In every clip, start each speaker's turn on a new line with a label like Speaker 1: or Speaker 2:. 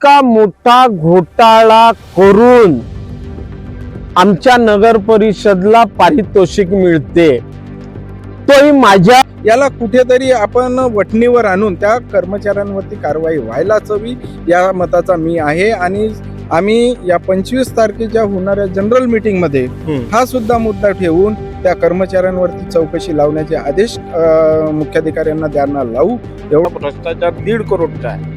Speaker 1: का मोठा घोटाळा करून आमच्या नगर परिषदला पारितोषिक मिळते, तोही माझ्या
Speaker 2: याला कुठेतरी आपण वठणीवर आणून त्या कर्मचाऱ्यांवरती कारवाई व्हायलाच हवी, या मताचा मी आहे. आणि आम्ही या 25 तारखेच्या होणाऱ्या जनरल मीटिंगमध्ये हा सुद्धा मुद्दा ठेवून त्या कर्मचाऱ्यांवरती चौकशी लावण्याचे आदेश मुख्याधिकाऱ्यांना द्यायला लावू.
Speaker 1: एवढा भ्रष्टाचार 1.5 करोडचा आहे.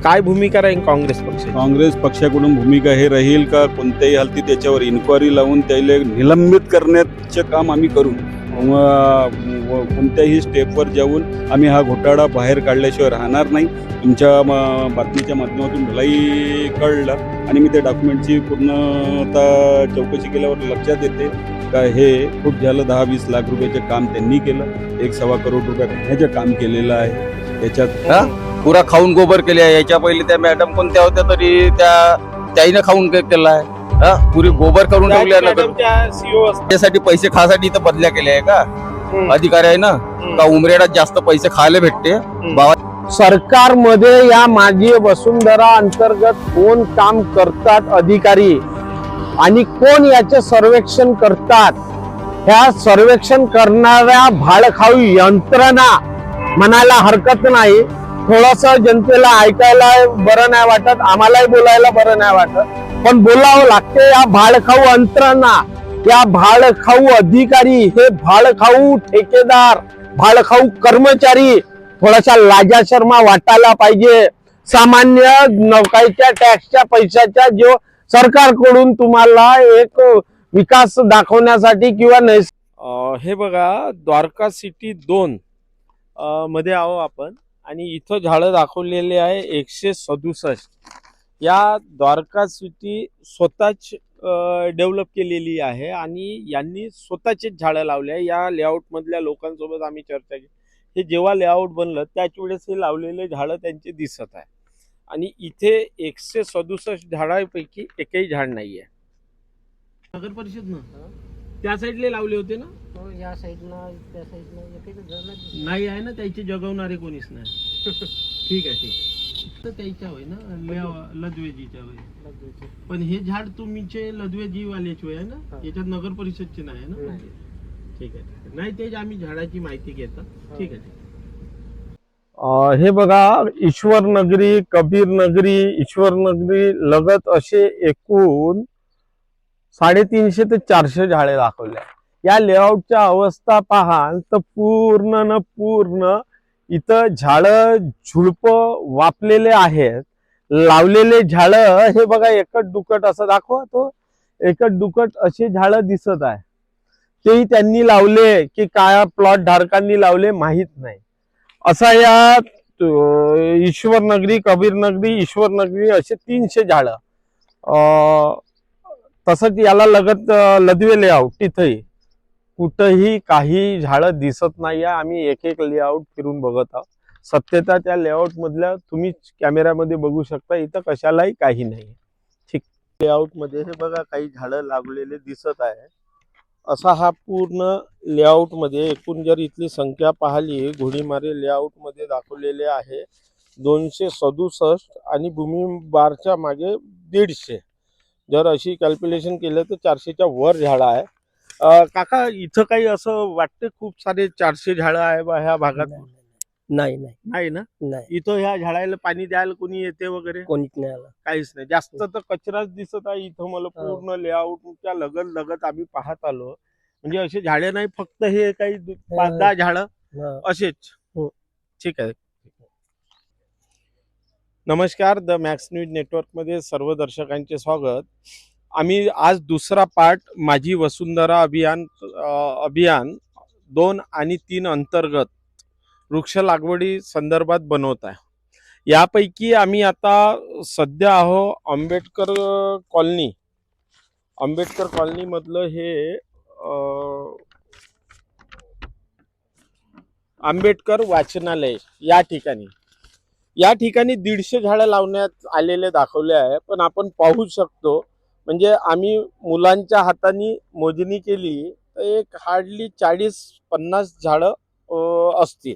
Speaker 1: काय भूमिका राहील काँग्रेस पक्षाची?
Speaker 3: काँग्रेस पक्षाकडून भूमिका हे राहील का कोणत्याही हालती त्याच्यावर इन्क्वायरी लावून त्याला निलंबित करण्याचे काम आम्ही करू. कोणत्याही स्टेपवर जाऊन आम्ही हा घोटाळा बाहेर काढल्याशिवाय राहणार नाही. तुमच्या बातमीच्या माध्यमातून मलाही कळलं आणि मी त्या डॉक्युमेंटची पूर्णतः चौकशी केल्यावर लक्षात येते का हे खूप झालं. 10-20 लाख रुपयाचं काम त्यांनी केलं, 1-1.25 करोड रुपये घेण्याचं काम केलेलं आहे. त्याच्यात
Speaker 4: पुरा खाऊन गोबर केले आहे. याच्या पहिले त्या मॅडम कोणत्या होत्या तरी त्याईनं खाऊन केलं आहे. पुरी गोबर करून ठेवले त्यासाठी पैसे खासाठी इथं बदल्या केल्या आहे का अधिकारी आहे ना का उमरेडात जास्त पैसे खायला भेटते.
Speaker 1: सरकारमध्ये या माझी वसुंधरा अंतर्गत कोण काम करतात अधिकारी आणि कोण याचे सर्वेक्षण करतात, ह्या सर्वेक्षण करणाऱ्या भाडखाऊ यंत्रणा म्हणायला हरकत नाही. थोडस जनतेला ऐकायला बरं नाही वाटत, आम्हालाही बोलायला बरं नाही वाटत, पण बोलावं लागते. या भाडखाऊ यंत्रणा, या भाडखाऊ अधिकारी, हे भाडखाऊ ठेकेदार, भाडखाऊ कर्मचारी थोडासा लाजाशर्मा वाटायला पाहिजे. सामान्य नौकाच्या टॅक्सच्या पैशाच्या जो सरकारकडून तुम्हाला एक विकास दाखवण्यासाठी किंवा हे बघा, द्वारका सिटी 2 मध्ये आहो आपण आणि इथं झाडं दाखवलेले आहे 167. या द्वारका सिटी स्वतःच डेव्हलप केलेली आहे आणि यांनी स्वतःचेच झाडं लावले आहे. या लेआउट मधल्या लोकांसोबत आम्ही चर्चा केली. हे जेव्हा लेआउट बनलं त्याच वेळेस हे लावलेले झाडं त्यांचे दिसत आहे आणि इथे 167 झाडांपैकी एकही झाड नाहीये. नगर परिषद ना त्या साईडला लावले होते ना,
Speaker 5: या साईडला त्या साईडला एकच झाड
Speaker 1: नाही आहे ना, त्याचे जगवणारे कोणीच नाही. ठीक आहे, ठीक आहे. तर त्याच्या होय ना लदवेजीच्या होय, पण हे झाड तुमचे लदवेजी वाल्याचे होय ना, याच्यात नगर परिषदचे नाही ना. ठीक आहे, नाही तेच आम्ही झाडाची माहिती घेतो. ठीक आहे. हे बघा, ईश्वर नगरी, कबीर नगरी, ईश्वर नगरी लगत असे एकूण 350 ते 400 झाडे दाखवले. या लेआउटच्या अवस्था पाहाल तर पूर्ण इथं झाड झुडप वापलेले आहेत. लावलेले झाड हे बघा, एकट दुकट असं दाखवा, तो एकट दुकट असे झाड दिसत आहे. तेही त्यांनी लावले की काय प्लॉट धारकांनी लावले माहित नाही. असा या ईश्वर नगरी, कबीर नगरी, ईश्वर नगरी असे 300 झाड. तसंच याला लगत लदवे लेआउट, तिथेही कुठंही काही झाडं दिसत नाही. आम्ही एक लेआउट फिरून बघत आहोत. सत्यता त्या लेआउट मधल्या तुम्ही कॅमेऱ्यामध्ये बघू शकता. इथं कशालाही काही नाही. ठीक, लेआउट मध्ये हे बघा काही झाडं लागलेले दिसत आहे. असा हा पूर्ण लेआउट मध्ये एकूण जर इथली संख्या पाहिली, घोडीमारे लेआउट मध्ये दाखवलेले आहे 267 आणि भूमी बारच्या मागे 150. जर अशी कॅल्क्युलेशन केलं तर 400च्या वर झाडं आहे. काका, इथं काही असं वाटतं खूप सारे 400 झाडं आहे बा ह्या भागात?
Speaker 5: नाही
Speaker 1: नाही ना.
Speaker 5: नाही,
Speaker 1: इथं ह्या झाडाला पाणी द्यायला कोणी येते वगैरे?
Speaker 5: कोणीच नाही आला.
Speaker 1: काहीच नाही. जास्त तर कचराच दिसत आहे इथं मला. पूर्ण लेआउटच्या लगत आम्ही पाहत आलो. म्हणजे असे झाडे नाही, फक्त हे काही 5-10 झाडं असेच. ठीक आहे. नमस्कार, द मॅक्स न्यूज नेटवर्क मध्ये सर्व दर्शकांचे स्वागत. आम्ही आज दुसरा पार्ट माझी वसुंधरा अभियान 2 आणि 3 अंतर्गत वृक्ष लागवडी संदर्भात बनवत आहे. यापैकी आम्ही आता सध्या आहो आंबेडकर कॉलनी मधलं हे आंबेडकर वाचनालय या ठिकाणी 150 झाडं लावण्यात आलेले दाखवले आहे. पण आपण पाहू शकतो, म्हणजे आम्ही मुलांच्या हाताने मोजणी केली तर एक हार्डली 40-50 झाडं असतील.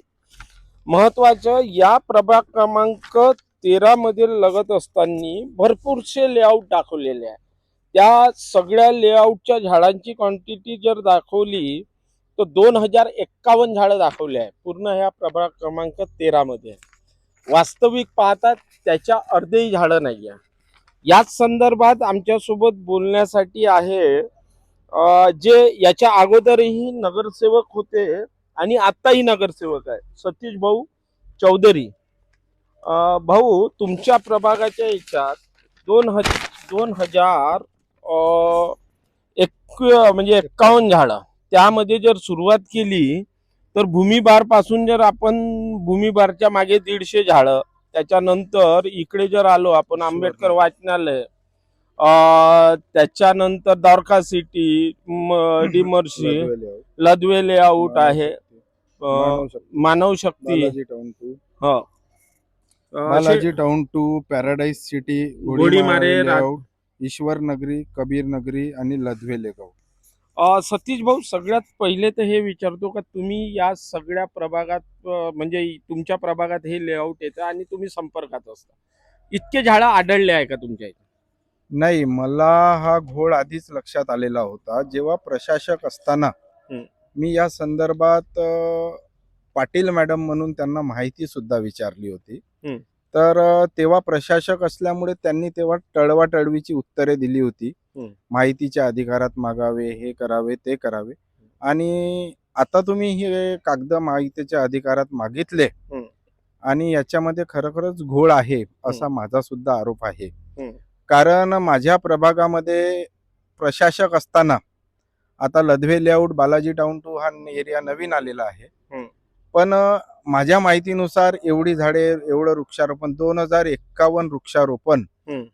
Speaker 1: महत्वाचं, या प्रभाग क्रमांक
Speaker 6: 13 मध्ये लगत असताना भरपूरसे लेआउट दाखवलेले आहे. त्या सगळ्या लेआउटच्या झाडांची क्वांटिटी जर दाखवली तर 2051 झाडं दाखवले आहे पूर्ण ह्या प्रभाग क्रमांक 13 मध्ये. वास्तविक पाहतात त्याच्या अर्धेही झाडं नाही आहे. याच संदर्भात आमच्यासोबत बोलण्यासाठी आहे जे याच्या अगोदरही नगरसेवक होते आणि आत्ताही नगरसेवक आहे, सतीश भाऊ चौधरी. भाऊ, तुमच्या प्रभागाच्या याच्यात 2000 म्हणजे 51 झाडं, त्यामध्ये जर सुरुवात केली तर भूमिबार पासून जर आपण भूमिबारच्या मागे 150 झाडं, त्याच्यानंतर इकडे जर आलो आपण आंबेडकर वाचनालय, त्याच्यानंतर द्वारका सिटी, डिमर्शी, लदवे लेआउट आहे, मानव शक्ती,
Speaker 2: बालाजी टाउन टू
Speaker 6: हो,
Speaker 2: Balaji town two paradise city,
Speaker 6: Ghodimare,
Speaker 2: layout, Ishwar Nagari, Kabir नगरी आणि लधवे लेगाव.
Speaker 6: सतीश भाऊ, सगळ्यात पहिले तर हे विचारतो का तुम्ही या सगळ्या प्रभागात म्हणजे तुमच्या प्रभागात हे लेआउट येतं आणि तुम्ही संपर्कात असता, इतके झाडं आढळले आहे का तुमच्या इथे?
Speaker 2: नाही, मला हा घोळ आधीच लक्षात आलेला होता. जेव्हा प्रशासक असताना मी या संदर्भात पाटील मॅडम म्हणून त्यांना माहिती सुद्धा विचारली होती. तर तेव्हा प्रशासक असल्यामुळे त्यांनी तेव्हा टळवाटळवीची उत्तरे दिली होती. माहितीच्या अधिकारात मागावे, हे करावे, ते करावे. आणि आता तुम्ही हे कागद माहितीच्या अधिकारात मागितले आणि याच्यामध्ये खरोखरच घोळ आहे असा माझा सुद्धा आरोप आहे. कारण माझ्या प्रभागामध्ये प्रशासक असताना आता लधवे लेआउट, बालाजी टाउन टू हा एरिया नवीन आलेला आहे. पण माझ्या माहितीनुसार एवढी झाडे, एवढं वृक्षारोपण 2051 वृक्षारोपण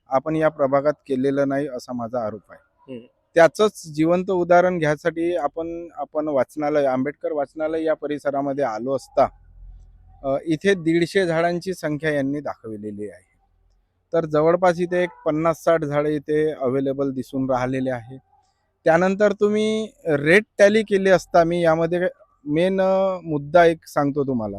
Speaker 2: आपण या प्रभागात केलेलं नाही असा माझा आरोप आहे. त्याचंच जिवंत उदाहरण घ्यायसाठी आपण वाचनालय, आंबेडकर वाचनालय या परिसरामध्ये आलो असता इथे 150 झाडांची संख्या यांनी दाखवलेली आहे. तर जवळपास इथे एक 50-60 झाडे इथे अवेलेबल दिसून राहिलेले आहे. त्यानंतर तुम्ही रेट टॅली केली असता, मी यामध्ये मेन मुद्दा एक सांगतो तुम्हाला.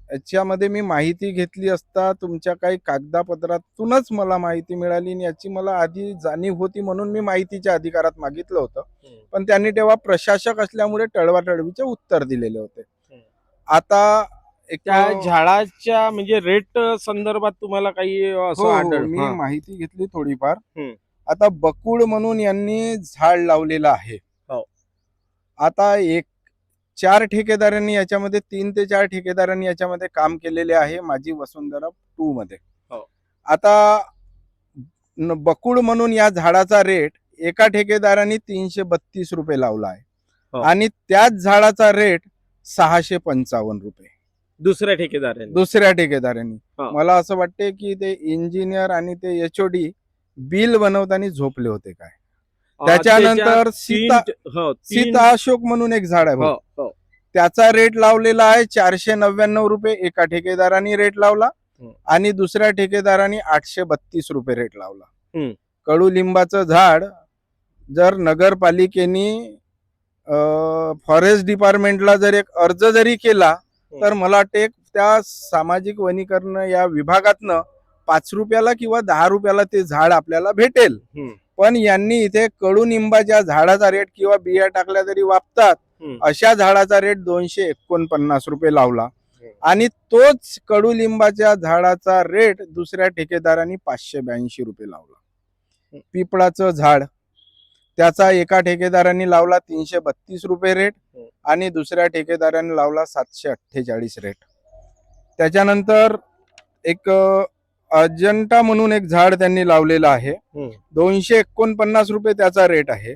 Speaker 2: याच्यामध्ये मी माहिती घेतली असता तुमच्या काही कागदापत्रातूनच मला माहिती मिळाली आणि याची मला आधी जाणीव होती म्हणून मी माहितीच्या अधिकारात मागितलं होतं. पण त्यांनी तेव्हा प्रशासक असल्यामुळे टळवाटळवीचे उत्तर दिलेले होते. आता
Speaker 6: त्या झाडाच्या म्हणजे रेट संदर्भात तुम्हाला काही असं आढळलं?
Speaker 2: मी माहिती घेतली थोडीफार. आता बकुळ म्हणून यांनी झाड लावलेलं आहे. आता 4 ठेकेदारांनी याच्यामध्ये 3 ते 4 ठेकेदारांनी याच्यामध्ये काम केलेले आहे माझी वसुंधरा 2 मध्ये. आता बकुळ म्हणून या झाडाचा रेट एका ठेकेदारांनी 332 रुपये लावला आहे आणि त्याच झाडाचा रेट 655 रुपये दुसऱ्या ठेकेदारांनी. मला असं वाटते की ते इंजिनियर आणि ते HOD बिल बनवताना झोपले होते काय. त्याच्यानंतर सीता अशोक म्हणून एक झाड आहे, त्याचा रेट लावलेला आहे 499 रुपये एका ठेकेदाराने रेट लावला आणि दुसऱ्या ठेकेदाराने 832 रुपये रेट लावला. कडुलिंबाचं झाड जर नगरपालिकेने फॉरेस्ट डिपार्टमेंटला जर एक अर्ज जरी केला तर मला वाटते त्या सामाजिक वनीकरण या विभागातनं 5 रुपयाला किंवा 10 रुपयाला ते झाड आपल्याला भेटेल. पण यांनी इथे कडुनिंबाच्या झाडाचा रेट किंवा बिया टाकल्या तरी वापतात अशा झाडाचा रेट 249 रुपये लावला आणि तोच कडुलिंबाच्या झाडाचा रेट दुसऱ्या ठेकेदारांनी 582 रुपये लावला. पिपळाचं झाड त्याचा एका ठेकेदारांनी लावला 332 रुपये रेट आणि दुसऱ्या ठेकेदारांनी लावला 748 रेट. त्याच्यानंतर एक अजंटा म्हणून एक झाड त्यांनी लावलेलं आहे, 249 रुपये त्याचा रेट आहे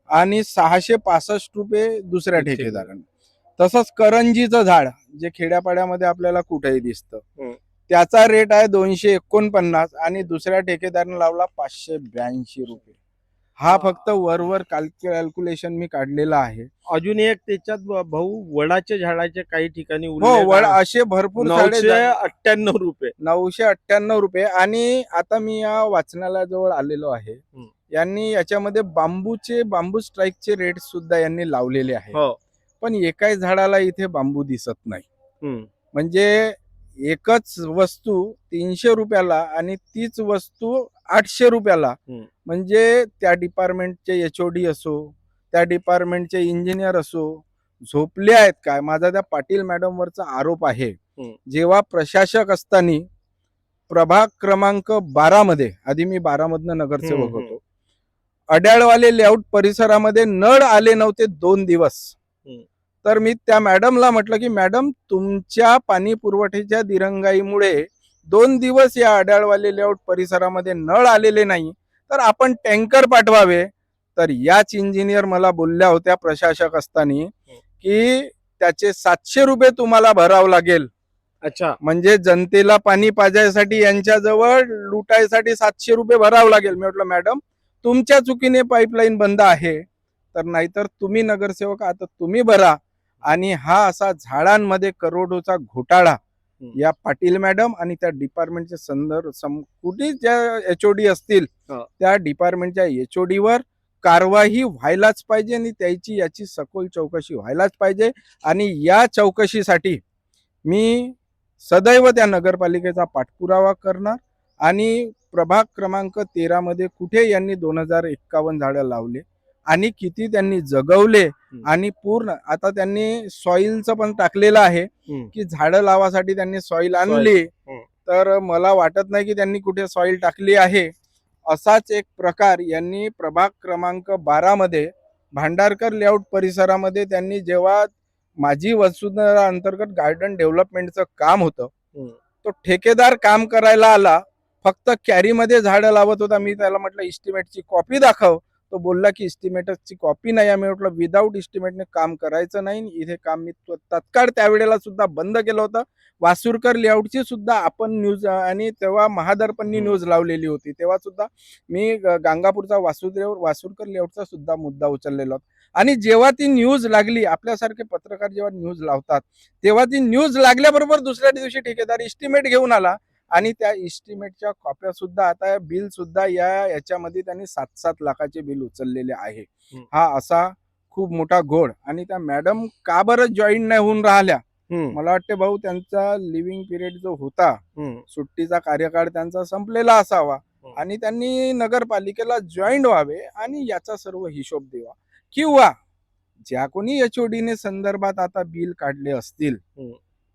Speaker 2: आणि 665 रुपये दुसऱ्या ठेकेदारांनी. तसंच करंजीचं झाड जे खेड्यापाड्यामध्ये आपल्याला कुठेही दिसतं त्याचा रेट आहे 249 आणि दुसऱ्या ठेकेदाराने लावला 582 रुपये. हा फक्त वरवर कॅल्क्युलेशन मी काढलेला आहे.
Speaker 6: अजून एक त्याच्यात भाऊ वडाच्या झाडाच्या काही ठिकाणी
Speaker 2: असे भरपूर
Speaker 6: 998 रुपये
Speaker 2: 998 रुपये. आणि आता मी या वाचनालयाजवळ आलेलो आहे, यांनी याच्यामध्ये बांबू स्ट्राईकचे रेट सुद्धा यांनी लावलेले आहे. पण एकाही झाडाला इथे बांबू दिसत नाही. म्हणजे एकच वस्तू 300 रुपयाला आणि तीच वस्तू 800 रुपयाला, म्हणजे त्या डिपार्टमेंटचे HOD असो, त्या डिपार्टमेंटचे इंजिनियर असो, झोपले आहेत काय? माझा त्या पाटील मॅडमवरचा आरोप आहे. जेव्हा प्रशासक असताना प्रभाग क्रमांक 12 मध्ये, आधी मी 12 मधनं नगरसेवक होतो, अड्याळवाले लेआउट परिसरामध्ये नळ आले नव्हते 2 दिवस. तर मी त्या मॅडमला म्हटलं की मॅडम, तुमच्या पाणी पुरवठ्याच्या दिरंगाईमुळे 2 दिवस या अड्याळवाले लेआउट परिसरामध्ये नळ आलेले नाही, तर आपण टँकर पाठवावे. तर याच इंजिनियर मला बोलल्या होत्या प्रशासक असताना की त्याचे 700 रुपये तुम्हाला भरावं लागेल.
Speaker 6: अच्छा,
Speaker 2: म्हणजे जनतेला पाणी पाजायसाठी यांच्याजवळ लुटायसाठी 700 रुपये भरावं लागेल. मी म्हटलं मॅडम, तुमच्या चुकीने पाईपलाईन बंद आहे, तर नाहीतर तुम्ही नगरसेवक आता तुम्ही भरा. आणि हा असा झाडांमध्ये करोडोचा घोटाळा या पाटील मॅडम आणि त्या डिपार्टमेंटचे कुठे ज्या HOD असतील त्या डिपार्टमेंटच्या HOD वर कारवाई व्हायलाच पाहिजे आणि याची सखोल चौकशी व्हायलाच पाहिजे. आणि या चौकशीसाठी मी सदैव त्या नगरपालिकेचा पाठपुरावा करणार. आणि प्रभाग क्रमांक 13 मध्ये कुठे यांनी 2051 झाडं लावले आणि किती त्यांनी जगवले, आणि पूर्ण आता त्यांनी सॉइलचं पण टाकलेलं आहे की झाडं लावासाठी त्यांनी सॉइल आणली, तर मला वाटत नाही की त्यांनी कुठे सॉइल टाकली आहे. असाच एक प्रकार यांनी प्रभाग क्रमांक 12 मध्ये भांडारकर लेआउट परिसरामध्ये त्यांनी जेव्हा माझी वसुंधरा अंतर्गत गार्डन डेव्हलपमेंटचं काम होतं, तो ठेकेदार काम करायला आला, फक्त कॅरीमध्ये झाडं लावत होता. मी त्याला म्हटलं इस्टिमेटची कॉपी दाखव. तो बोलला की इस्टिमेटची कॉपी नाही. आम्ही म्हटलं विदाऊट इस्टिमेटने काम करायचं नाही. इथे काम मी तत्काळ त्यावेळेला सुद्धा बंद केलं होतं. वासुरकर लेआउटची सुद्धा आपण न्यूज, आणि तेव्हा महादर्पणनी न्यूज लावलेली होती, तेव्हा सुद्धा मी गांगापूरचा वासुरकर लेआउटचा सुद्धा मुद्दा उचललेला होता. आणि जेव्हा ती न्यूज लागली, आपल्यासारखे पत्रकार जेव्हा न्यूज लावतात, तेव्हा ती न्यूज लागल्याबरोबर दुसऱ्या दिवशी ठेकेदार इस्टिमेट घेऊन आला आणि त्या इस्टिमेटच्या कॉप्या सुद्धा, आता बिल सुद्धा याच्यामध्ये त्यांनी 7-7 लाखाचे बिल उचललेले आहे. हा असा खूप मोठा घोड. आणि त्या मॅडम का बरं जॉईन नाही होऊन राहिल्या? मला वाटते भाऊ, त्यांचा लिव्हिंग पिरियड जो होता, सुट्टीचा कार्यकाळ त्यांचा संपलेला असावा आणि त्यांनी नगरपालिकेला जॉईन व्हावे आणि याचा सर्व हिशोब द्यावा. किंवा ज्या कोणी HODने संदर्भात आता बिल काढले असतील,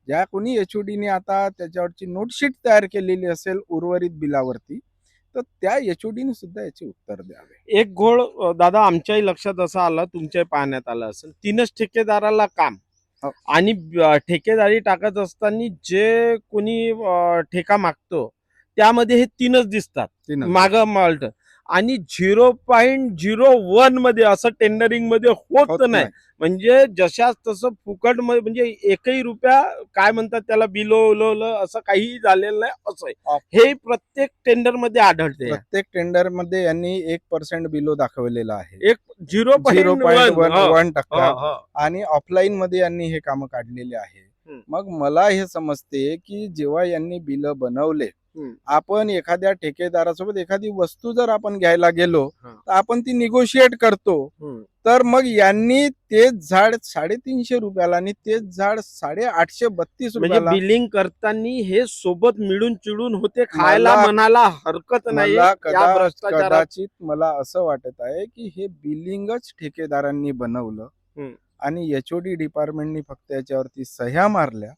Speaker 2: ज्या कोणी HODने आता त्याच्यावरची नोटशीट तयार केलेली असेल उर्वरित बिलावरती, तर त्या HODने सुद्धा याचे उत्तर द्यावे.
Speaker 6: एक घोळ दादा आमच्याही लक्षात असं आलं, तुमच्याही पाहण्यात आलं असेल, 3च ठेकेदाराला काम. आणि ठेकेदारी टाकत असताना जे कोणी ठेका मागतो त्यामध्ये हे 3च दिसतात माग माल्ट. आणि 0.01 मध्ये असं टेंडरिंग मध्ये होत नाही. म्हणजे जशाच तसं फुकट मध्ये, म्हणजे एकही रुपया काय म्हणतात त्याला बिलोवलं असं काही झालेलं नाही. असं हे प्रत्येक टेंडर मध्ये आढळते.
Speaker 2: प्रत्येक टेंडर मध्ये यांनी 1% बिलो दाखवलेला आहे,
Speaker 6: एक 0.1%.
Speaker 2: आणि ऑफलाईन मध्ये यांनी हे काम काढलेले आहे. मग मला हे समजते की जेव्हा यांनी बिल बनवले, आपण एखाद्या ठेकेदारासोबत एखादी वस्तू जर आपण घ्यायला गेलो तर आपण ती निगोशिएट करतो. तर मग यांनी तेच झाड 350 रुपयाला आणि तेच झाड 832 रुपयाला,
Speaker 6: म्हणजे बिलिंग करताना हे सोबत मिळून चिडून होते, खायला म्हणाला हरकत नाही.
Speaker 2: कदाचित मला असं वाटत आहे की हे बिलिंगच ठेकेदारांनी बनवलं आणि HOD डिपार्टमेंटनी फक्त याच्यावरती सह्या मारल्या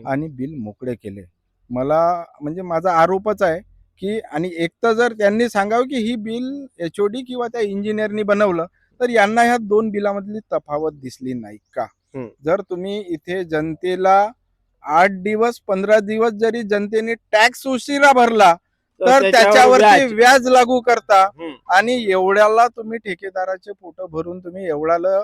Speaker 2: आणि बिल मोकळे केले. मला म्हणजे माझा आरोपच आहे की, आणि एक तर जर त्यांनी सांगावं की ही बिल HOD किंवा त्या इंजिनियरनी बनवलं, तर यांना ह्या 2 बिलामधली तफावत दिसली नाही का? जर तुम्ही इथे जनतेला 8 दिवस 15 दिवस जरी जनतेने टॅक्स उशिरा भरला तर त्याच्यावरती व्याज लागू करता, आणि एवढ्याला तुम्ही ठेकेदाराचे पोट भरून तुम्ही एवढ्याला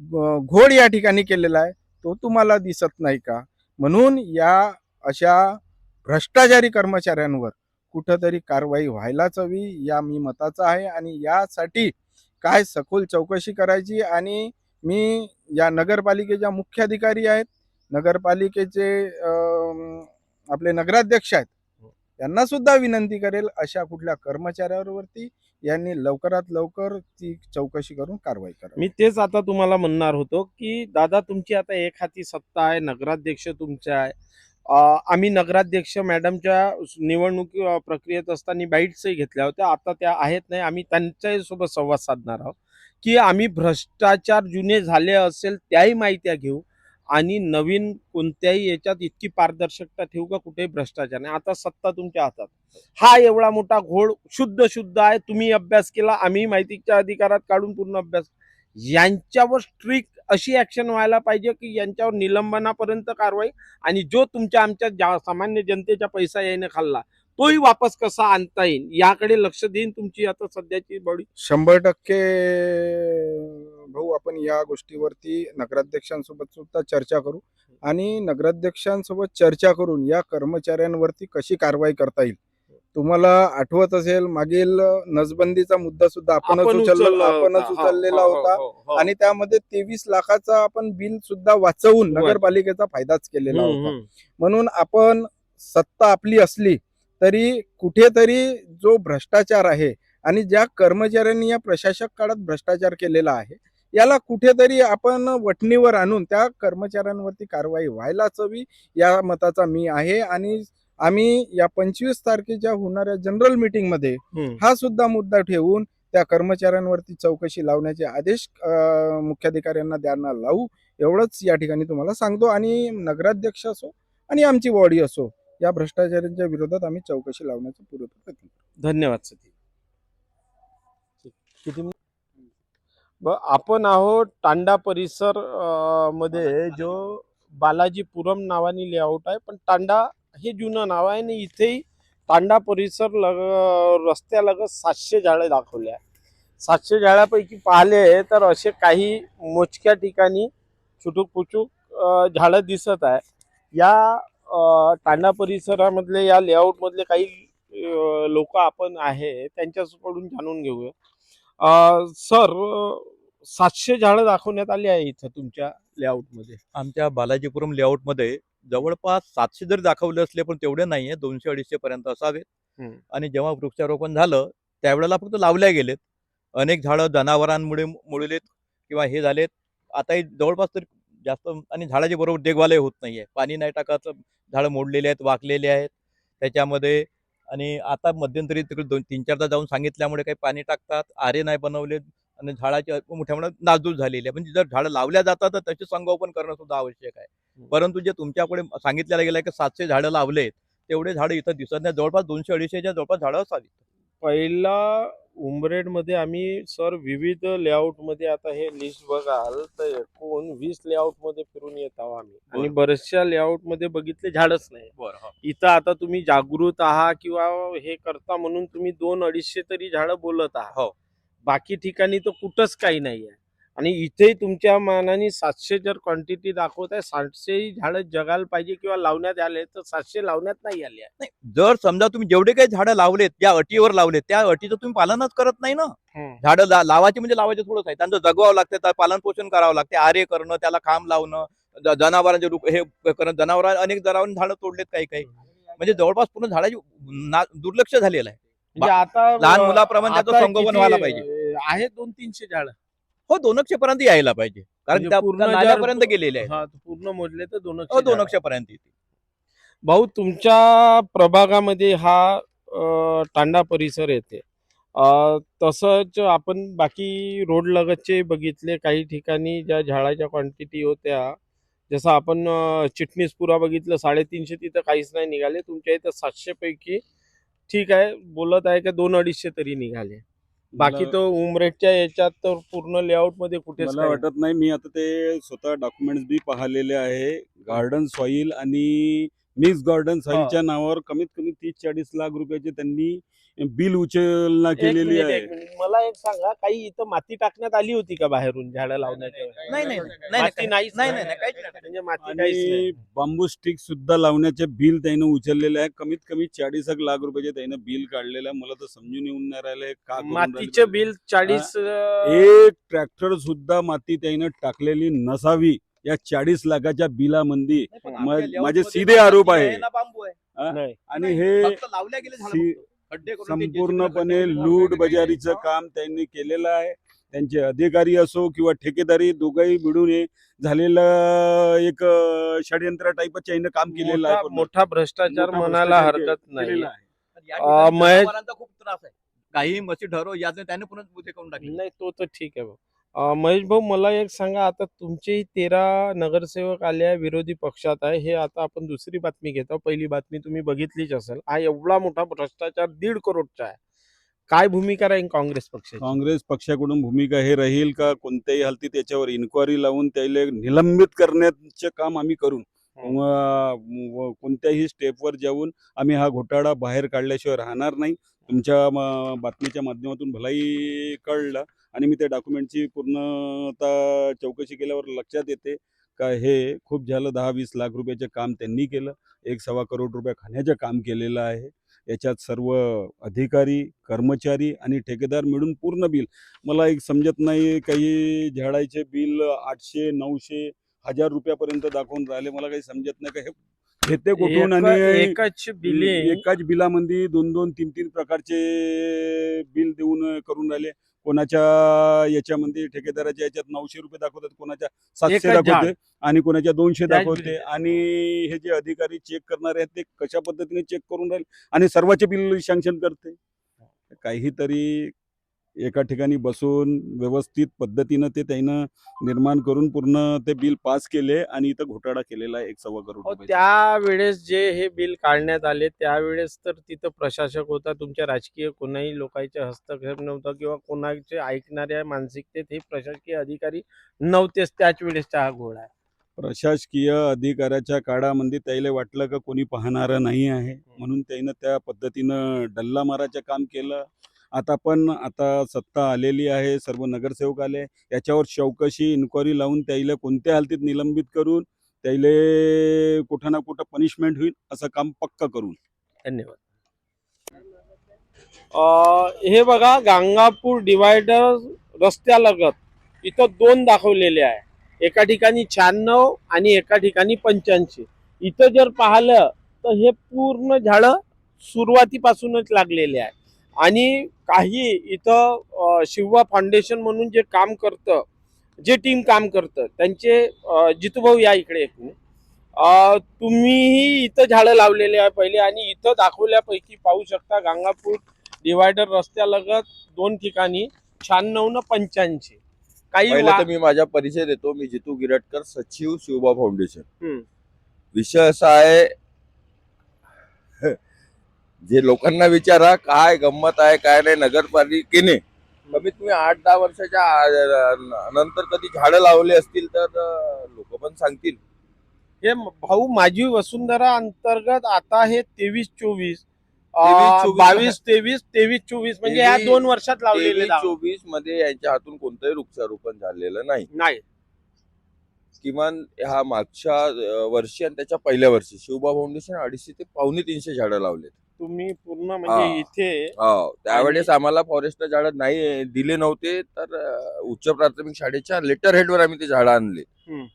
Speaker 2: घोड या ठिकाणी केलेला आहे, तो तुम्हाला दिसत नाही का? म्हणून या अशा भ्रष्टाचारी कर्मचाऱ्यांवर कुठंतरी कारवाई व्हायलाच हवी, या मी मताचा आहे. आणि यासाठी काय सखोल चौकशी करायची. आणि मी या नगरपालिकेच्या मुख्याधिकारी आहेत, नगरपालिकेचे आपले नगराध्यक्ष आहेत, त्यांना सुद्धा विनंती करेल अशा कुठल्या कर्मचाऱ्यांवरती यांनी लवकरात लवकर ती चौकशी करून कारवाई करा.
Speaker 6: मी तेच आता तुम्हाला म्हणणार होतो की दादा, तुमची आता एक हाती सत्ता आहे, नगराध्यक्ष तुमचे आहे, आम्ही नगराध्यक्ष मॅडमच्या निवडणूक प्रक्रियेत असताना बाईट्सही घेतल्या होत्या. आता त्या आहेत नाही. आम्ही त्यांच्यासोबत संवाद साधणार आहोत की आम्ही भ्रष्टाचार जुने झाले असेल त्याही माहित्या घेऊ आणि नवीन कोणत्याही याच्यात इतकी पारदर्शकता ठेवू का कुठेही भ्रष्टाचार नाही. आता सत्ता तुमच्या हातात. हा एवढा मोठा घोळ शुद्ध आहे. तुम्ही अभ्यास केला, आम्ही माहितीच्या अधिकारात काढून पूर्ण अभ्यास. यांच्यावर स्ट्रिक्ट अशी ऍक्शन व्हायला पाहिजे की यांच्यावर निलंबनापर्यंत कारवाई आणि जो तुमच्या आमच्या सामान्य जनतेचा पैसा याने खाल्ला तोही वापस कसा आणता येईल याकडे लक्ष देईन तुमची आता सध्याची बॉडी.
Speaker 2: 100% भाऊ, आपण या गोष्टीवरती नगराध्यक्षांसोबत सुद्धा चर्चा करू आणि नगराध्यक्षांसोबत चर्चा करून या कर्मचाऱ्यांवरती कशी कारवाई करता येईल. तुम्हाला आठवत असेल मागील नसबंदीचा मुद्दा सुद्धा आपणच उचललेला होता आणि त्यामध्ये 23 लाखाचा आपण बिल सुद्धा वाचवून नगरपालिकेचा फायदाच केलेला होता. म्हणून आपण सत्ता आपली असली तरी कुठेतरी जो भ्रष्टाचार आहे आणि ज्या कर्मचाऱ्यांनी या प्रशासक काळात भ्रष्टाचार केलेला आहे याला कुठेतरी आपण वठणीवर आणून त्या कर्मचाऱ्यांवरती कारवाई व्हायलाच हवी या मताचा मी आहे. आणि आम्ही या 25 तारखेच्या होणाऱ्या जनरल मीटिंग मध्ये हा सुद्धा मुद्दा ठेवून त्या कर्मचाऱ्यांवरती चौकशी लावण्याचे आदेश मुख्याधिकाऱ्यांना द्यायला लावू एवढंच या ठिकाणी तुम्हाला सांगतो. आणि नगराध्यक्ष असो आणि आमची बॉडी असो या भ्रष्टाचारांच्या विरोधात आम्ही चौकशी लावण्याचा पुरेपूर प्रयत्न करू.
Speaker 6: धन्यवाद सती. किती आपण आहोत तांडा परिसर मध्ये जो बालाजीपुरम नावाने लेआउट आहे, पण तांडा हे जुनं नाव आहे आणि इथेही तांडा परिसर रस्त्यालगत 700 झाडे दाखवले आहे. 700 झाडापैकी पाहिले तर असे काही मोजक्या ठिकाणी छुटूक पुचूक झाडं दिसत आहे. या तांडा परिसरामधले या लेआउट मधले काही लोक आपण आहे त्यांच्याकडून जाणून घेऊया. सर, 700 झाडं दाखवण्यात आली आहे इथं तुमच्या लेआउट मध्ये.
Speaker 7: आमच्या बालाजीपुरम लेआउट मध्ये जवळपास 700 जरी दाखवले असले पण तेवढे नाहीये, 200-250 पर्यंत असावेत. आणि जेव्हा वृक्षारोपण झालं त्यावेळेला फक्त लावल्या गेलेत. अनेक झाडं जनावरांमुळे मुळलेत किंवा हे झालेत. आताही जवळपास तरी जास्त आणि झाडाची बरोबर देखभालही होत नाहीये. पाणी नाही टाकायचं, झाडं मोडलेली आहेत, वाकलेली आहेत त्याच्यामध्ये. आणि आता मध्यंतरी तिकडे 2-3-4दा जाऊन सांगितल्यामुळे काही पाणी टाकतात, आरे नाही बनवले आणि झाडाची मोठ्या नासधूस झालेली आहे. म्हणजे जर झाडं लावल्या जातात तर त्याचे संगोपन करणं सुद्धा आवश्यक आहे. परंतु जे तुमच्याकडे सांगितलेलं गेलं की 700 झाडं लावलेत तेवढे झाडं इथं दिसत नाही. जवळपास 200-250च्या जवळपास झाडं असावीत.
Speaker 6: पहिला उमरेड मध्ये आम्ही सर विविध लेआउट मध्ये आता हे लिस्ट बघाल तर एकूण 20 लेआउट मध्ये फिरून येत आहोत आम्ही आणि बऱ्याचशा लेआउट मध्ये बघितले झाडच नाही. इथं आता तुम्ही जागृत आहात किंवा हे करता म्हणून तुम्ही 200-250 तरी झाडं बोलत आहात. बाकी ठिकाणी तर कुठंच काही नाही आहे. आणि इथे तुमच्या मानाने 700 जर क्वांटिटी दाखवत आहे, 700 झाडं जगायला पाहिजे किंवा लावण्यात आले तर 700 लावण्यात नाही आले.
Speaker 7: नाही, जर समजा तुम्ही जेवढे काही झाडं लावलेत ज्या अटीवर लावलेत त्या अटीचं तुम्ही पालनच करत नाही ना. झाडं लावायचे म्हणजे लावायचे थोडंच आहे, त्यांचं जगवावं लागतं, त्याचं पालन पोषण करावं लागते, आरे करणं, त्याला खांब लावणं, जनावरांचे हे करणं. अनेक जनावरांनी झाडं तोडलेत काही काही. म्हणजे जवळपास पूर्ण झाडाची दुर्लक्ष झालेलं आहे.
Speaker 6: म्हणजे आता
Speaker 7: लहान मुलाप्रमाणे त्याचं संगोपन व्हायला पाहिजे.
Speaker 6: आहे 200-300 झाडं.
Speaker 7: हो, 200 पर्यंत यायला पाहिजे कारण त्या पूर्ण नाल्यापर्यंत गेलेले आहे.
Speaker 6: पूर्ण मोजले तर
Speaker 7: 200 पर्यंत येते.
Speaker 6: भाऊ, तुमच्या प्रभागामध्ये हा तांडा परिसर येते. तसंच आपण बाकी रोड लगतचे बघितले काही ठिकाणी ज्या झाडाच्या क्वांटिटी होत्या, जसं आपण चिटणीसपुरा बघितलं 350, तिथं काहीच नाही निघाले. तुमच्या इथं 700 पैकी ठीक आहे बोलत आहे का 200-250 तरी निघाले. बाकी तो उमरेडच्या याच्यात तर पूर्ण लेआउट मध्ये कुठेच
Speaker 3: मला वाटत नाही. मी आता ते स्वतः डॉक्युमेंट्स बी पाहिलेले आहे. गार्डन सॉईल आणि मिक्स गार्डन सॉईलच्या नावावर कमीत कमी 30-40 लाख रुपयाचे त्यांनी बिल उचलना केलेली आहे.
Speaker 6: मला एक सांगा, काही इथं माती टाकण्यात आली होती का बाहेरून झाडं लावण्याच्या?
Speaker 7: नाही,
Speaker 6: म्हणजे माती काहीच
Speaker 3: आणि
Speaker 6: नाही.
Speaker 3: बांबू स्टिक सुद्धा लावण्याचे बिल त्यानं उचललेले आहे. कमीत कमी 40 लाख रुपयाचे त्यानं बिल काढलेलं आहे. मला तर समजून येऊन नाही राहिले का
Speaker 6: मातीचे बिल 40.
Speaker 3: एक ट्रॅक्टर सुद्धा माती त्यानं टाकलेली नसावी या 40 लाखाच्या बिलामध्ये. माझे सीधे आरोप आहे. आणि हे संपूर्णपणे लूट बजारीचं काम त्यांनी केलेलं आहे. त्यांचे अधिकारी असो किंवा ठेकेदारी दोघंही मिळून हे झालेलं एक षडयंत्र टाईपच यानं काम केलेलं आहे पूर्ण.
Speaker 6: मोठा भ्रष्टाचार
Speaker 3: मोठा
Speaker 6: म्हणायला
Speaker 3: भ्रष्टाचार
Speaker 6: हरकत नाही.
Speaker 3: केलेला आहे.
Speaker 7: पण या ठिकाणी
Speaker 6: महेश-
Speaker 7: जनावरांचा खूप त्रास आहे. काही म्हशी ठरव याचं त्याने पुन्हा बुद्धे करून टाकले.
Speaker 6: नाही तो तर ठीक आहे भाऊ. महेश भाऊ मला एक सांगा, आता तुमचेही 13 नगरसेवक आले आहे, विरोधी पक्षात आहे. हे आता आपण दुसरी बातमी घेतो. पहिली बातमी तुम्ही बघितलीच असेल. हा एवढा मोठा भ्रष्टाचार 1.5 करोडचा आहे. काय भूमिका राहील काँग्रेस पक्षाची?
Speaker 3: काँग्रेस पक्षाकडून भूमिका हे राहील का कोणत्याही हालतीत त्याच्यावर इन्क्वायरी लावून त्याला निलंबित करण्याचे काम आम्ही करून कोणत्याही स्टेपवर जाऊन आम्ही हा घोटाळा बाहेर काढल्याशिवाय राहणार नाही. तुमच्या बातमीच्या माध्यमातून भलाही कळलं आणि मी त्या डॉक्युमेंटची पूर्णतः चौकशी केल्यावर लक्षात येते का हे खूप झालं. 10-20 लाख रुपयाचं काम त्यांनी केलं. 1-1.25 करोड रुपये खाण्याचं काम केलेलं आहे. याच्यात सर्व अधिकारी, कर्मचारी आणि ठेकेदार मिळून पूर्ण बिल मला एक समजत नाही. काही झाडाचे बिल 800, 900, 1000 रुपयापर्यंत दाखवून राहिले. मला काही समजत नाही का हे घेते कुठून आणि
Speaker 6: एकाच बिले
Speaker 3: एकाच बिलामध्ये 2-2, 3-3 प्रकारचे बिल देऊन करून राहिले. कोणाच्या याच्यामध्ये ठेकेदाराच्या याच्यात 900 रुपये दाखवतात, कोणाच्या 700
Speaker 6: एकच
Speaker 3: दाखवते आणि कोणाच्या 200
Speaker 6: त्याच
Speaker 3: दाखवते.
Speaker 6: बिल.
Speaker 3: आणि हे जे अधिकारी चेक करणारे आहेत ते कशा पद्धतीने चेक करून राहिले आणि सर्वांचे बिल सँक्शन करते. काहीतरी एका ठिकाणी बसून व्यवस्थित पद्धतीनं ते त्यानं निर्माण करून पूर्ण ते बिल पास केले आणि इथं घोटाळा केलेला आहे 1-1.25 करोड रुपये.
Speaker 6: त्यावेळेस जे हे बिल काढण्यात आले त्यावेळेस तर तिथं प्रशासक होता, तुमच्या राजकीय कोणाही लोकांचे हस्तक्षेप नव्हता किंवा कोणाचे ऐकणाऱ्या मानसिकतेत हे प्रशासकीय अधिकारी नव्हतेच त्याच वेळेसचा हा घोळ आहे.
Speaker 3: प्रशासकीय अधिकाऱ्याच्या काळामध्ये त्याला वाटलं का कोणी पाहणारं नाही आहे म्हणून त्यानं त्या पद्धतीनं डल्ला मारायचं काम केलं. आता सत्ता आलेली आहे, सर्व नगरसेवक आले, याच्यावर चौकशी इन्क्वायरी लावून त्याला कोणत्या हालतीत निलंबित करून त्याला कुठं ना कुठं पनिशमेंट होईल असं काम पक्का करून.
Speaker 6: धन्यवाद. हे बघा, गंगापूर डिवायडर रस्त्यालगत इथं 2 दाखवलेले आहे. एका ठिकाणी 96 आणि एका ठिकाणी 85. इथं जर पाहिलं तर हे पूर्ण झाडं सुरुवातीपासूनच लागलेले आहे. आणि काही इथं शिवा फाउंडेशन म्हणून जे काम करतं, जे टीम काम करतं त्यांचे जितूभाऊ या इकडे एक मिनिट. तुम्हीही इथं झाडं लावलेले आहे पहिले आणि इथं दाखवल्यापैकी पाहू शकता गंगापूर डिवायडर रस्त्यालगत 2 ठिकाणी 96 न 85. काही
Speaker 8: पहिले तर मी माझा परिचय देतो. मी जितू गिरटकर, सचिव शिवबा फाउंडेशन. विषय असा आहे, जे लोकांना विचारा काय गंमत आहे काय नाही. नगरपालिकेने कमीत कमी 8-10 वर्षाच्या नंतर कधी झाडं लावले असतील तर लोक पण सांगतील.
Speaker 6: हे भाऊ माझी वसुंधरा अंतर्गत आता हे 23-24 22-23 23-24 म्हणजे या 2 वर्षात लावलेले
Speaker 8: 23-24 मध्ये यांच्या हातून कोणतंही वृक्षारोपण झालेलं नाही. किमान ह्या मागच्या वर्षी आणि त्याच्या पहिल्या वर्षी शिवबा फाउंडेशन 250 ते 250 झाडं लावले.
Speaker 6: तुम्ही पूर्ण म्हणजे इथे
Speaker 8: त्यावेळेस आम्हाला फॉरेस्ट झाडं नाही दिले नव्हते, तर उच्च प्राथमिक शाळेच्या लेटर हेडवर आम्ही ते झाडं आणले.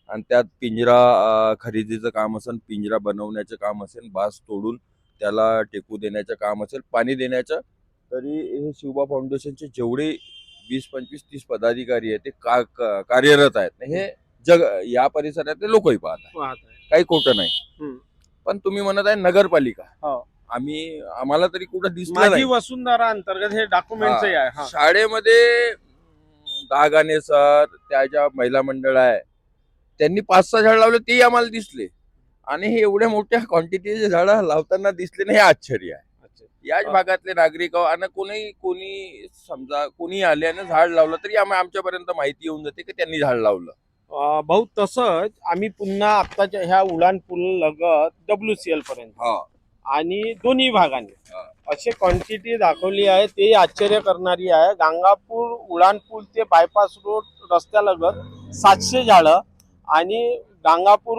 Speaker 8: आणि त्यात पिंजरा खरेदीचं काम असेल, पिंजरा बनवण्याचं काम असेल, बास तोडून त्याला टेकू देण्याचं काम असेल, पाणी देण्याचं, तरी हे शिवबा फाउंडेशनचे जेवढे 20-25-30 पदाधिकारी आहेत ते कार्यरत आहेत. हे जग या परिसरातले लोकही पाहतात, काही खोटं नाही. पण तुम्ही म्हणत आहे नगरपालिका, आम्हाला तरी कुठं दिसलं
Speaker 6: माझी
Speaker 8: नाही.
Speaker 6: वसुंधरा अंतर्गत हे डॉक्युमेंट आहे.
Speaker 8: शाळेमध्ये दागाने सर, त्याच्या महिला मंडळ आहे, त्यांनी 5-6 झाड लावले तेही आम्हाला दिसले. आणि हे एवढ्या मोठ्या क्वांटिटीचे झाडं लावताना दिसले नाही, हे आश्चर्य आहे. याच भागातले नागरिक आणि कोणी समजा कोणी आले आणि झाड लावलं तरी आमच्यापर्यंत माहिती येऊन जाते की त्यांनी झाड लावलं.
Speaker 6: भाऊ तसंच आम्ही पुन्हा आत्ताच्या ह्या उडान पूल लगत WCL पर्यंत आणि दोन्ही भागाने अशी क्वांटिटी दाखवली आहे, ते आश्चर्य करणारी आहे. गंगापूर उडान पूल ते बायपास रोड रस्त्यालगत 700 झाडं आणि गंगापूर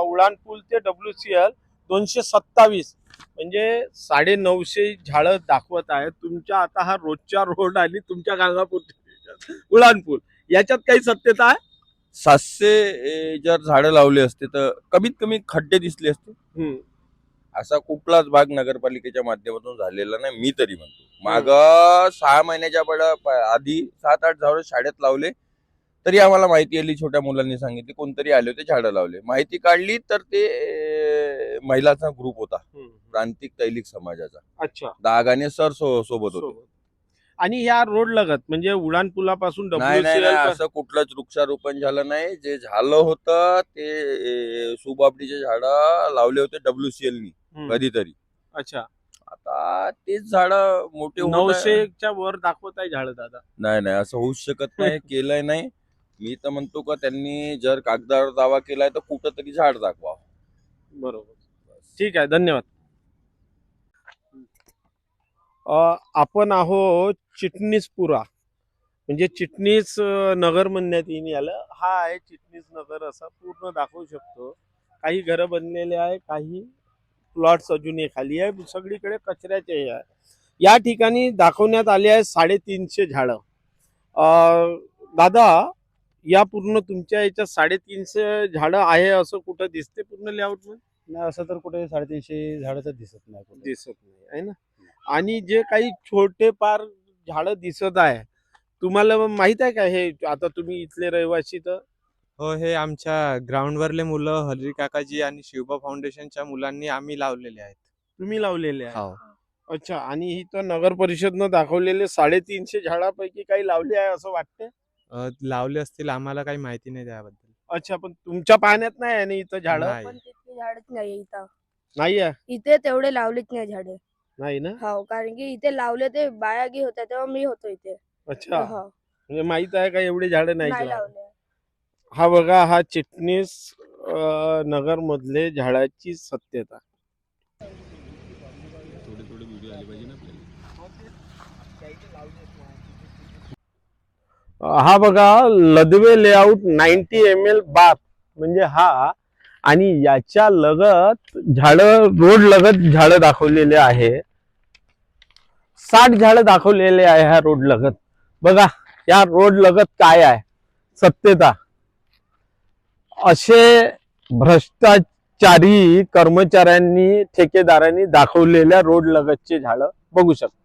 Speaker 6: उडान पूल ते WCL 227 म्हणजे 950 झाडं दाखवत आहे. तुमच्या आता हा रोजच्या रोड आणि तुमच्या गंगापूर उडान पूल याच्यात काही सत्यता आहे?
Speaker 8: 700 जर झाडं लावले असते तर कमीत कमी खड्डे दिसले असते. असा कुठलाच भाग नगरपालिकेच्या माध्यमातून झालेला नाही, मी तरी म्हणतो. माग 6 महिन्याच्या आधी 7-8 झाडं शाळेत लावले, तरी आम्हाला माहिती आली, छोट्या मुलांनी सांगितली, कोणतरी आले होते, झाडं लावले. माहिती काढली तर ते महिलाचा ग्रुप होता, प्रांतिक तैलिक समाजाचा.
Speaker 6: अच्छा.
Speaker 8: दागाने सर सोबत होते.
Speaker 6: आणि या रोड लगत म्हणजे उडान पुलापासून
Speaker 8: नाही नाही नाही,
Speaker 6: WCL
Speaker 8: असं कुठलंच वृक्षारोपण झालं नाही. जे झालं होतं ते सुबाबडीचे झाडं लावले होते WCL नी कधीतरी.
Speaker 6: अच्छा.
Speaker 8: आता तेच झाड मोठे होत आहे.
Speaker 6: 900च्या वर दाखवत आहे झाड दादा.
Speaker 8: नाही नाही, असं होऊच शकत नाही, केलंय नाही. मी तर म्हणतो का त्यांनी जर कागदावर दावा केलाय तर कुठं तरी झाड दाखवा.
Speaker 6: बरोबर. ठीक आहे, धन्यवाद. आपण आहोत चिटणीसपुरा, म्हणजे चिटणीस नगर म्हणण्यात येईल याला. हा आहे चिटणीस नगर, असा पूर्ण दाखवू शकतो. काही घरं बनलेले आहे, काही प्लॉट्स अजूनही खाली आहे, सगळीकडे कचऱ्याचे हे आहे. या ठिकाणी दाखवण्यात आले आहे 350 झाडं. दादा, या पूर्ण तुमच्या याच्यात 350 झाडं आहे असं कुठं दिसते पूर्ण लेआउट मध्ये?
Speaker 9: नाही, असं तर कुठे 350 झाडाचं दिसत नाही कुठे.
Speaker 6: दिसत नाही आहे ना. आणि जे काही छोटे फार झाडं दिसत आहे, तुम्हाला माहित आहे का हे? आता तुम्ही इथले रहिवासी तर
Speaker 10: हो, हे आमच्या ग्राउंडवरले मुलं हरी काकाजी आणि शिवबा फाउंडेशनच्या मुलांनी आम्ही लावलेले आहेत.
Speaker 6: तुम्ही लावलेले आहे.
Speaker 10: हो.
Speaker 6: अच्छा. आणि इथं नगर परिषदनं दाखवलेले 350 झाडापैकी काही लावले आहे असं वाटते?
Speaker 10: लावले असतील, आम्हाला काही माहिती नाही त्याबद्दल.
Speaker 6: अच्छा. पण तुमच्या पाहण्यात नाही आहे ना इथं झाडं?
Speaker 10: नाही.
Speaker 11: पण तितके झाडच नाही इथं.
Speaker 6: नाही आहे.
Speaker 11: इथे तेवढे लावलेच नाही झाडे.
Speaker 6: नाही ना.
Speaker 11: हो, कारण की इथे लावले ते बायागी होत्या तेव्हा मी होतो इथे.
Speaker 6: अच्छा.
Speaker 11: हो,
Speaker 6: म्हणजे माहित आहे का एवढे झाडं नाही
Speaker 11: नाही
Speaker 6: लावले?
Speaker 11: लावले.
Speaker 6: हा बघा, हा चिटणीस नगर मधले झाडाची सत्यता.
Speaker 3: थोडे थोडे व्हिडिओ आले पाहिजे ना आपल्याला.
Speaker 1: हा बघा, लदवे लेआउट 90 ml बाप म्हणजे हा, आणि याच्या लगत रोड लगत झाडं दाखवलेले आहे. 60 झाडं दाखवलेले आहे ह्या रोड लगत. बघा या रोड लगत काय आहे सत्यता. असे भ्रष्टाचारी कर्मचाऱ्यांनी, ठेकेदारांनी दाखवलेल्या रोड लगतचे झाडं बघू शकता.